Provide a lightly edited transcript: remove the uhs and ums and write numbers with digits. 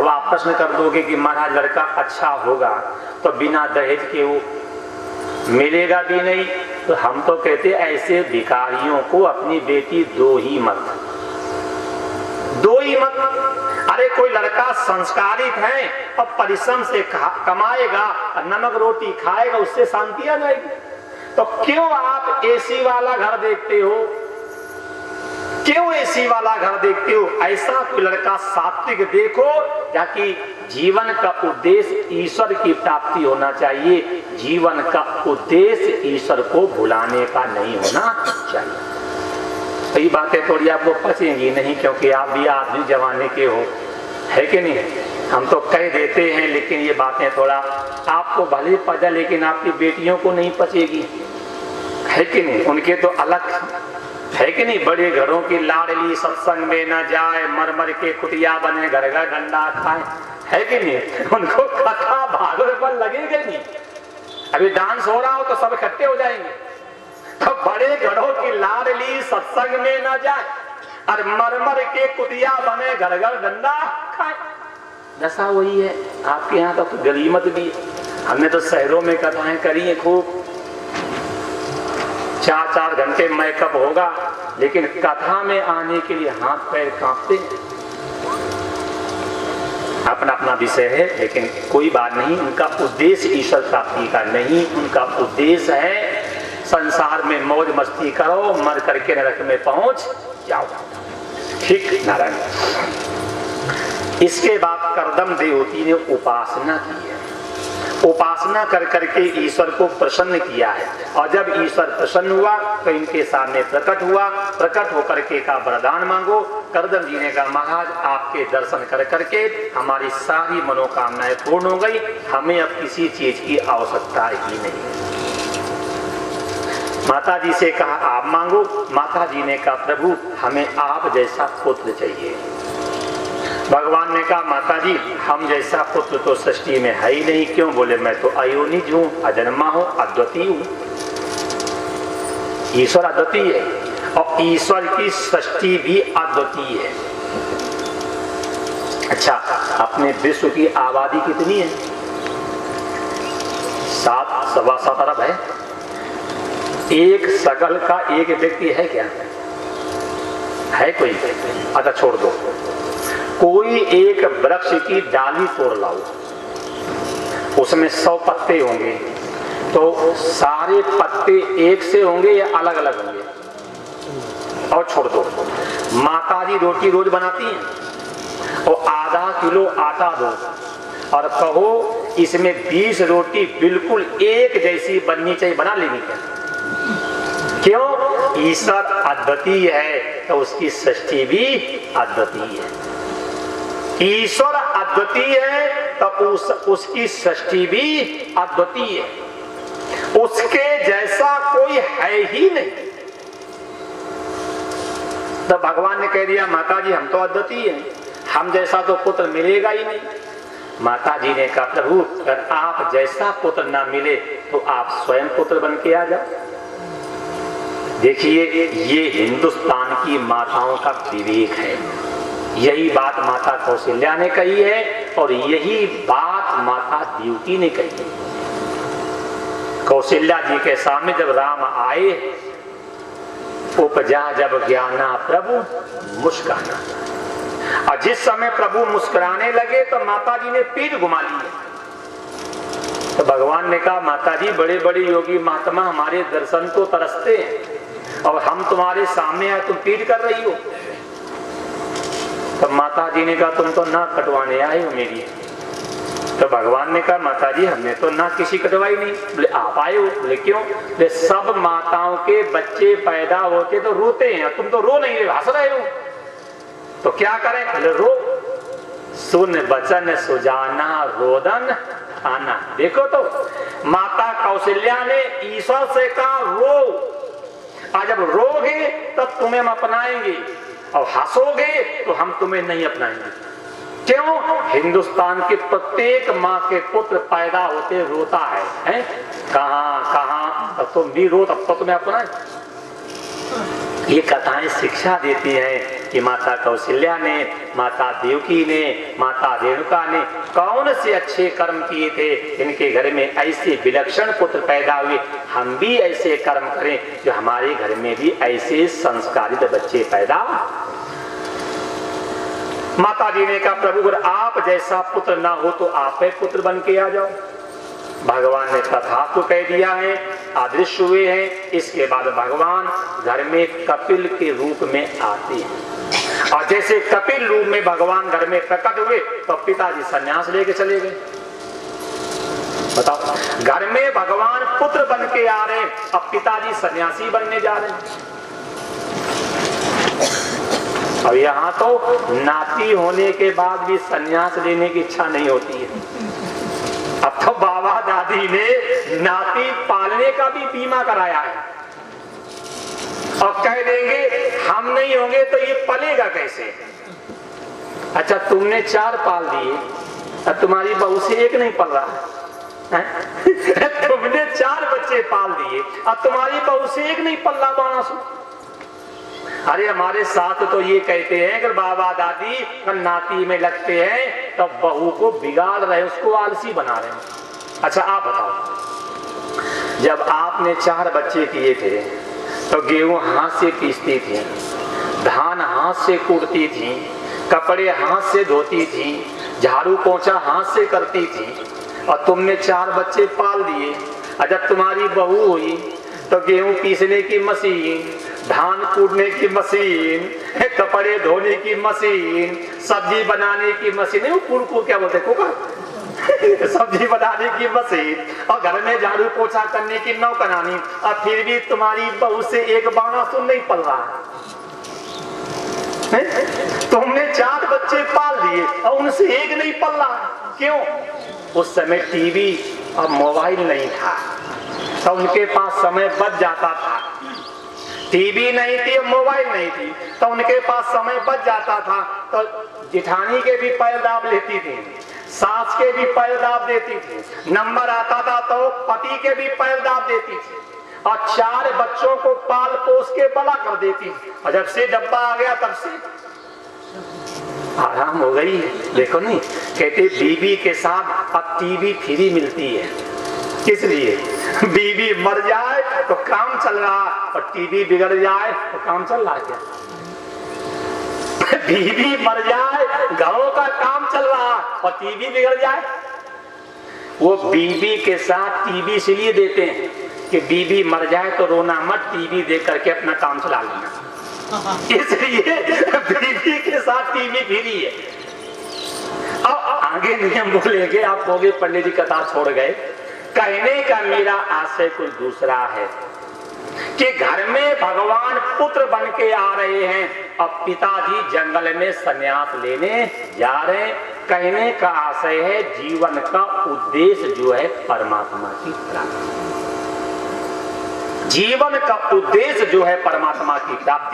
अब आप प्रश्न कर दोगे कि महाराज लड़का अच्छा होगा तो बिना दहेज के वो मिलेगा भी नहीं, तो हम तो कहते ऐसे भिखारियों को अपनी बेटी दो ही मत। अरे कोई लड़का संस्कारित है और परिश्रम से कमाएगा और नमक रोटी खाएगा, उससे शांति आ जाएगी। तो क्यों आप एसी वाला घर देखते हो, क्यों एसी वाला घर देखते हो? ऐसा कोई लड़का सात्विक देखो, ताकि जीवन का उद्देश्य ईश्वर की प्राप्ति होना चाहिए। जीवन का उद्देश्य ईश्वर को भुलाने का नहीं होना चाहिए। तो ये बातें थोड़ी आपको पचेंगी नहीं, क्योंकि आप भी आदमी जमाने के हो, है कि नहीं? हम तो कह देते हैं, लेकिन ये बातें थोड़ा आपको भले पचा, लेकिन आपकी बेटियों को नहीं पचेगी, है कि नहीं? उनके तो अलग, है कि नहीं? बड़े घरों की लाडली सत्संग में न जाए, मर मर के कुटिया बने, घर घर डंडा खाए, है कि नहीं? उनको कथा भागवत पर लगेगा नहीं। अभी डांस हो रहा हो तो सब इकट्ठे हो जाएंगे। तो बड़े घरों की लाडली सत्संग में न जाए और मर मर के कुटिया बने, घर घर डंडा खाए। दशा वही है। आपके यहाँ तो गरीमत भी है। हमने तो शहरों में कथाएं करी है खूब, 4-4 घंटे मेकअप होगा, लेकिन कथा में आने के लिए हाथ पैर कांपते हैं। अपना अपना विषय है, लेकिन कोई बात नहीं। उनका उद्देश्य ईश्वर प्राप्ति का नहीं, उनका उद्देश्य है संसार में मौज मस्ती करो, मर करके नरक में पहुंच जाओ। ठीक नारायण। इसके बाद करदम देवती ने उपासना की है। उपासना कर करके ईश्वर को प्रसन्न किया है, और जब ईश्वर प्रसन्न हुआ तो इनके सामने प्रकट हुआ। प्रकट होकर के का वरदान मांगो। करदम जी ने कहा, महाराज आपके दर्शन कर करके हमारी सारी मनोकामनाएं पूर्ण हो गई, हमें अब किसी चीज की आवश्यकता ही नहीं। माता जी से कहा आप मांगो। माता जी ने कहा प्रभु हमें आप जैसा पुत्र चाहिए। भगवान ने कहा माता जी हम जैसा पुत्र तो सृष्टि में है ही नहीं। क्यों? बोले मैं तो अयोनिज हूं, अजन्मा हूं, अद्वितीय हूं। ईश्वर अद्वितीय है और ईश्वर की सृष्टि भी अद्वितीय है। अच्छा, अपने विश्व की आबादी कितनी है? 7-7.25 अरब है। एक सकल का एक व्यक्ति है क्या? है कोई? अच्छा छोड़ दो। कोई एक वृक्ष की डाली तोड़ लाओ, उसमें 100 पत्ते होंगे, तो सारे पत्ते एक से होंगे या अलग अलग होंगे? और छोड़ दो। माता जी रोटी रोज बनाती हैं और आधा किलो आटा दो और कहो इसमें 20 रोटी बिल्कुल एक जैसी बननी चाहिए, बना लेगी क्या? क्यों? ईश्वर अद्वितीय है तो उसकी सृष्टि भी अद्वितीय है। ईश्वर अद्वितीय है तो उसकी सृष्टि भी अद्वितीय है। उसके जैसा कोई है ही नहीं। तो भगवान ने कह दिया माता जी हम तो अद्वितीय हैं, हम जैसा तो पुत्र मिलेगा ही नहीं। माता जी ने कहा प्रभु अगर आप जैसा पुत्र ना मिले तो आप स्वयं पुत्र बन के आ जाओ। देखिए ये हिंदुस्तान की माताओं का विवेक है। यही बात माता कौशल्या ने कही है और यही बात माता देवकी ने कही है। कौशल्या जी के सामने जब राम आए, उपजा जब ज्ञाना प्रभु मुस्काना, और जिस समय प्रभु मुस्कुराने लगे तो माता जी ने पीठ घुमा ली है। तो भगवान ने कहा माता जी बड़े बड़े योगी महात्मा हमारे दर्शन को तरसते हैं और हम तुम्हारे सामने आए, तुम पीठ कर रही हो। तब माता जी ने कहा तुम तो नाक कटवाने आए हो मेरी। तो भगवान ने कहा माता जी हमने तो नाक किसी कटवाई नहीं। बोले आप आए हो? बोले क्यों? बोले सब माताओं के बच्चे पैदा होते तो रोते हैं, तुम तो रो नहीं रहे, हंस रहे हो। तो क्या करें? बोले रो। सुन बचन सुजाना रोदन आना। देखो तो माता कौशल्या ने ईश्वर से कहा रो, आज जब रोगे तब तुम्हें हम अपनाएंगे और हंसोगे तो हम तुम्हें नहीं अपनाएंगे। क्यों? हिंदुस्तान की प्रत्येक माँ के पुत्र पैदा होते रोता है? कहां तब तुम भी रो, तब तो तुम्हें अपनाए। ये कथाएं शिक्षा देती हैं कि माता कौशल्या ने, माता देवकी ने, माता रेणुका ने कौन से अच्छे कर्म किए थे, इनके घर में ऐसे विलक्षण पुत्र पैदा हुए। हम भी ऐसे कर्म करें जो हमारे घर में भी ऐसे संस्कारित बच्चे पैदा। माता जी ने कहा प्रभु अगर आप जैसा पुत्र ना हो तो आप ही पुत्र बन के आ जाओ। भगवान ने तथास्तु कह दिया है, अदृश्य हुए हैं। इसके बाद भगवान घर में कपिल के रूप में आते हैं और जैसे कपिल रूप में भगवान घर में प्रकट हुए तो पिताजी सन्यास लेके चले गए। बताओ, घर में भगवान पुत्र बन के आ रहे हैं, अब पिताजी सन्यासी बनने जा रहे हैं। अब यहाँ तो नाती होने के बाद भी सन्यास लेने की इच्छा नहीं होती है। अब तो बाबा दादी ने नाती पालने का भी बीमा कराया है और कह देंगे हम नहीं होंगे तो ये पलेगा कैसे। अच्छा तुमने 4 पाल दिए और तुम्हारी बहू से एक नहीं पल रहा है? तुमने 4 बच्चे पाल दिए और तुम्हारी बहू से एक नहीं पल रहा बाणासुर। अरे हमारे साथ तो ये कहते हैं कि बाबा दादी नाती में लगते हैं तो बहू को बिगाड़ रहे, उसको आलसी बना रहे हैं। अच्छा आप बताओ, जब आपने 4 बच्चे किए थे तो गेहूं हाथ से पीसती थी, धान हाथ से कूटती थी, कपड़े हाथ से धोती थी, झाड़ू पोंछा हाथ से करती थी और तुमने 4 बच्चे पाल दिए। और जब तुम्हारी बहू हुई तो गेहूं पीसने की मशीन, धान कूटने की मशीन, कपड़े धोने की मशीन, सब्जी बनाने की मशीन, वो कुड़को क्या बोलते कुकर सब्जी बनाने की मशीन और घर में झाड़ू पोछा करने की नौकरानी, और फिर भी तुम्हारी बहू से एक बाणासुर नहीं पल रहा है। तुमने 4 बच्चे पाल दिए और उनसे एक नहीं पल रहा। क्यों? उस समय टीवी और मोबाइल नहीं था तो उनके पास समय बच जाता था। टीवी नहीं थी, मोबाइल नहीं थी तो उनके पास समय बच जाता था तो जिठानी के भी पैर दाब लेती थी, सास के भी पैर दाब देती थी, नंबर आता था तो पति के भी पैर दाब देती थी और 4 बच्चों को पाल पोस के बड़ा कर देती थी। और जब से डब्बा आ गया तब से आराम हो गई। देखो नहीं, कहते बीवी के साथ अब टीवी फ्री मिलती है। किस लिए? बीवी मर जाए तो काम चल रहा और टीवी बिगड़ जाए तो काम चल रहा क्या? बीवी मर जाए घरों का काम चल रहा और टीवी बिगड़ जाए। वो बीवी के साथ टीवी इसलिए देते हैं कि बीवी मर जाए तो रोना मत, टीवी देख करके अपना काम चला लेना। इसलिए बीवी के साथ टीवी फ्री है। अब आगे नियम बोलेंगे, आप कहोगे पंडित जी कथा छोड़ गए। कहने का मेरा आशय कुछ दूसरा है कि घर में भगवान पुत्र बन के आ रहे हैं और पिताजी जंगल में सन्यास लेने जा रहे हैं। कहने का आशय है जीवन का उद्देश्य जो है परमात्मा की प्राप्ति। जीवन का उद्देश्य जो है परमात्मा की प्राप्ति।